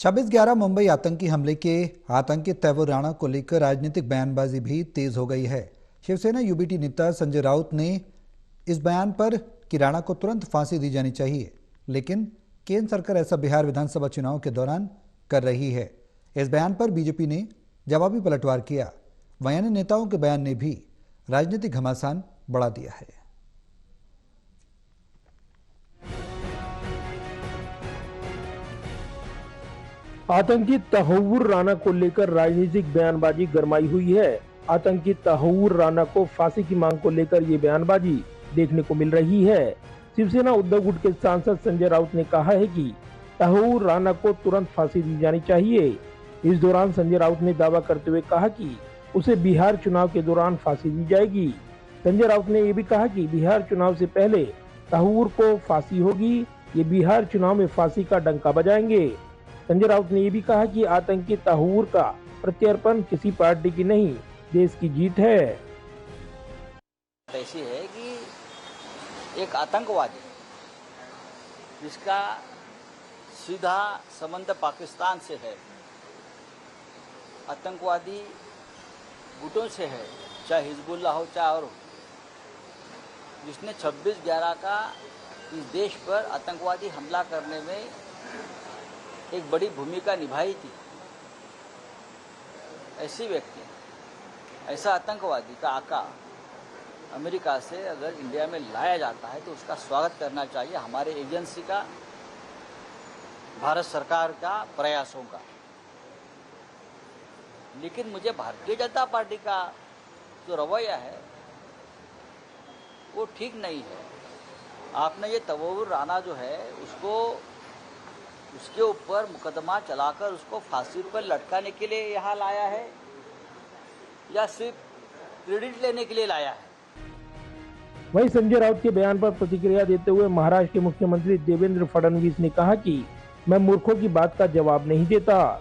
26/11 मुंबई आतंकी हमले के आतंकित तैमूर राणा को लेकर राजनीतिक बयानबाजी भी तेज हो गई है। शिवसेना यूबीटी नेता संजय राउत ने इस बयान पर कि राणा को तुरंत फांसी दी जानी चाहिए, लेकिन केंद्र सरकार ऐसा बिहार विधानसभा चुनाव के दौरान कर रही है। इस बयान पर बीजेपी ने जवाबी पलटवार किया। वहीं अन्य नेताओं के बयान ने भी राजनीतिक घमासान बढ़ा दिया है। आतंकी तहव्वुर राणा को लेकर राजनीतिक बयानबाजी गरमाई हुई है। आतंकी तहव्वुर राणा को फांसी की मांग को लेकर ये बयानबाजी देखने को मिल रही है। शिवसेना उद्धव गुट के सांसद संजय राउत ने कहा है कि तहव्वुर राणा को तुरंत फांसी दी जानी चाहिए। इस दौरान संजय राउत ने दावा करते हुए कहा कि उसे बिहार चुनाव के दौरान फांसी दी जाएगी। संजय राउत ने ये भी कहा कि बिहार चुनाव से पहले तहव्वुर को फांसी होगी। ये बिहार चुनाव में फांसी का डंका बजाएंगे। संजय राउत ने ये भी कहा कि आतंकी तहव्वुर का प्रत्यर्पण किसी पार्टी की नहीं, देश की जीत है। ऐसी है कि एक आतंकवादी जिसका सीधा संबंध पाकिस्तान से है, आतंकवादी गुटों से है, चाहे हिजबुल्लाह हो चाहे और हो, जिसने 26/11 का इस देश पर आतंकवादी हमला करने में एक बड़ी भूमिका निभाई थी। ऐसी व्यक्ति, ऐसा आतंकवादी का आका अमेरिका से अगर इंडिया में लाया जाता है तो उसका स्वागत करना चाहिए हमारे एजेंसी का, भारत सरकार का प्रयासों का। लेकिन मुझे भारतीय जनता पार्टी का जो रवैया है वो ठीक नहीं है। आपने ये तहव्वुर राणा जो है उसके ऊपर मुकदमा चलाकर उसको फांसी पर लटकाने के लिए यहाँ लाया है या सिर्फ क्रेडिट लेने के लिए लाया है? वहीं संजय राउत के बयान पर प्रतिक्रिया देते हुए महाराष्ट्र के मुख्यमंत्री देवेंद्र फडणवीस ने कहा कि मैं मूर्खों की बात का जवाब नहीं देता।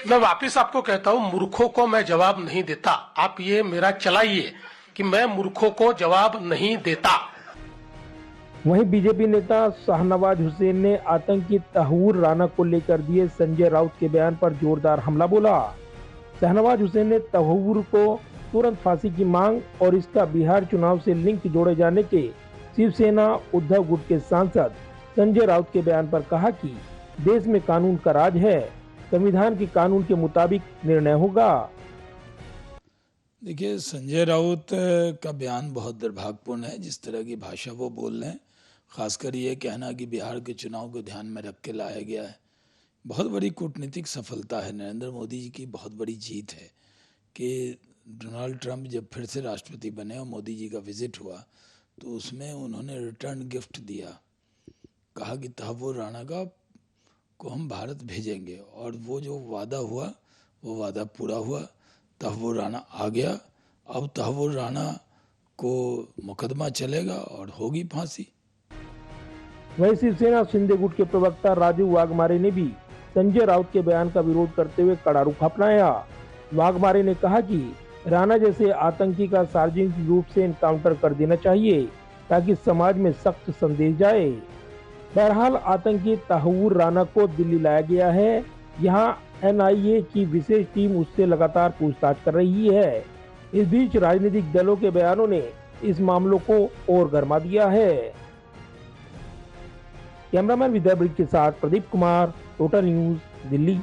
मैं वापिस आपको कहता हूँ, मूर्खों को मैं जवाब नहीं देता। आप ये मेरा चलाइए कि मैं मूर्खों को जवाब नहीं देता। वहीं बीजेपी नेता शाहनवाज हुसैन ने आतंकी तहव्वुर राणा को लेकर दिए संजय राउत के बयान पर जोरदार हमला बोला। शाहनवाज हुसैन ने तहव्वुर को तुरंत फांसी की मांग और इसका बिहार चुनाव से लिंक जोड़े जाने के शिवसेना उद्धव गुट के सांसद संजय राउत के बयान पर कहा कि देश में कानून का राज है, संविधान के कानून के मुताबिक निर्णय होगा। देखिए, संजय राउत का बयान बहुत दुर्भाग्यपूर्ण है। जिस तरह की भाषा वो बोल रहे हैं, खासकर ये कहना कि बिहार के चुनाव को ध्यान में रख के लाया गया है, बहुत बड़ी कूटनीतिक सफलता है। नरेंद्र मोदी जी की बहुत बड़ी जीत है कि डोनाल्ड ट्रंप जब फिर से राष्ट्रपति बने और मोदी जी का विजिट हुआ तो उसमें उन्होंने रिटर्न गिफ्ट दिया, कहा कि तहव्वुर राणा को हम भारत भेजेंगे, और वो जो वादा हुआ वो वादा पूरा हुआ। तहव्वुर राणा आ गया। अब तहव्वुर राणा को मुकदमा चलेगा और होगी फांसी। वहीं शिवसेना शिंदे गुट के प्रवक्ता राजू वाघमारे ने भी संजय राउत के बयान का विरोध करते हुए कड़ा रुख अपनाया। वाघमारे ने कहा कि राणा जैसे आतंकी का सार्वजनिक रूप से एनकाउंटर कर देना चाहिए ताकि समाज में सख्त संदेश जाए। बहरहाल आतंकी तहव्वुर राणा को दिल्ली लाया गया है। यहाँ एनआईए की विशेष टीम उससे लगातार पूछताछ कर रही है। इस बीच राजनीतिक दलों के बयानों ने इस मामलों को और गरमा दिया है। कैमरामैन विद्या ब्रिज के साथ प्रदीप कुमार, टोटल न्यूज, दिल्ली।